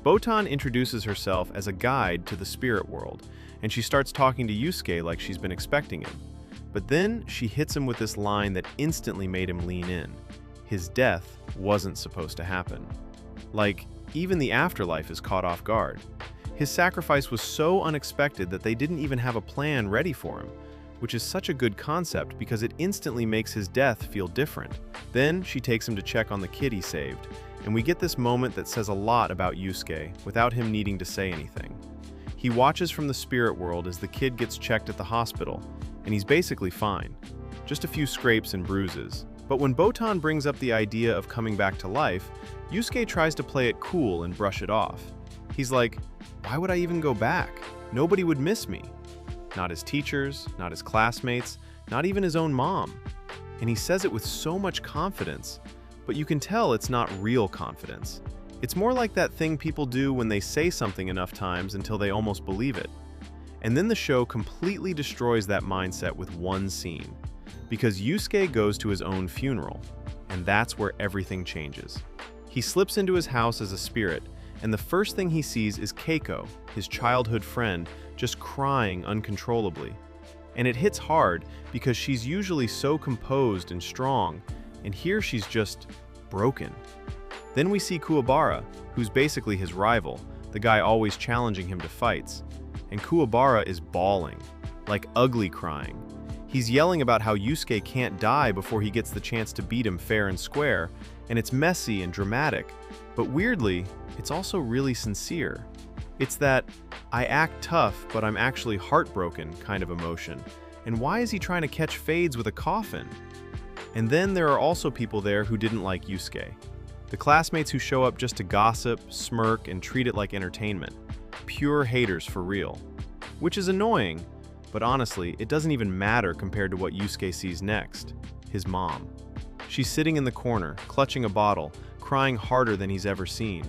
Botan introduces herself as a guide to the spirit world, and she starts talking to Yusuke like she's been expecting him. But then she hits him with this line that instantly made him lean in. His death wasn't supposed to happen. Like, even the afterlife is caught off guard. His sacrifice was so unexpected that they didn't even have a plan ready for him, which is such a good concept because it instantly makes his death feel different. Then she takes him to check on the kid he saved, and we get this moment that says a lot about Yusuke without him needing to say anything. He watches from the spirit world as the kid gets checked at the hospital, and he's basically fine. Just a few scrapes and bruises. But when Botan brings up the idea of coming back to life, Yusuke tries to play it cool and brush it off. He's like, why would I even go back? Nobody would miss me. Not his teachers, not his classmates, not even his own mom. And he says it with so much confidence, but you can tell it's not real confidence. It's more like that thing people do when they say something enough times until they almost believe it. And then the show completely destroys that mindset with one scene, because Yusuke goes to his own funeral, and that's where everything changes. He slips into his house as a spirit, and the first thing he sees is Keiko, his childhood friend, just crying uncontrollably. And it hits hard because she's usually so composed and strong, and here she's just broken. Then we see Kuwabara, who's basically his rival, the guy always challenging him to fights. And Kuwabara is bawling, like ugly crying. He's yelling about how Yusuke can't die before he gets the chance to beat him fair and square, and it's messy and dramatic, but weirdly, it's also really sincere. It's that I act tough, but I'm actually heartbroken kind of emotion. And why is he trying to catch fades with a coffin? And then there are also people there who didn't like Yusuke. The classmates who show up just to gossip, smirk, and treat it like entertainment. Pure haters for real. Which is annoying, but honestly, it doesn't even matter compared to what Yusuke sees next. His mom. She's sitting in the corner, clutching a bottle, crying harder than he's ever seen.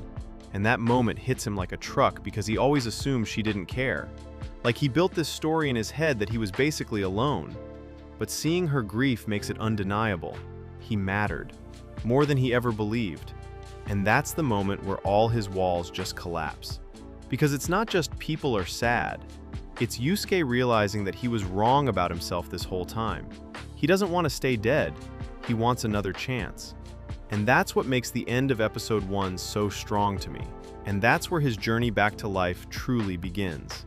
And that moment hits him like a truck because he always assumed she didn't care. Like he built this story in his head that he was basically alone. But seeing her grief makes it undeniable. He mattered. More than he ever believed. And that's the moment where all his walls just collapse. Because it's not just people are sad. It's Yusuke realizing that he was wrong about himself this whole time. He doesn't want to stay dead. He wants another chance. And that's what makes the end of episode 1 so strong to me. And that's where his journey back to life truly begins.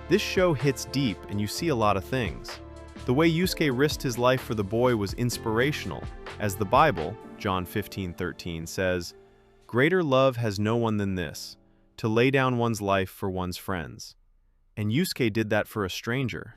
This show hits deep and you see a lot of things. The way Yusuke risked his life for the boy was inspirational, as the Bible, John 15:13, says, "Greater love has no one than this, to lay down one's life for one's friends." And Yusuke did that for a stranger.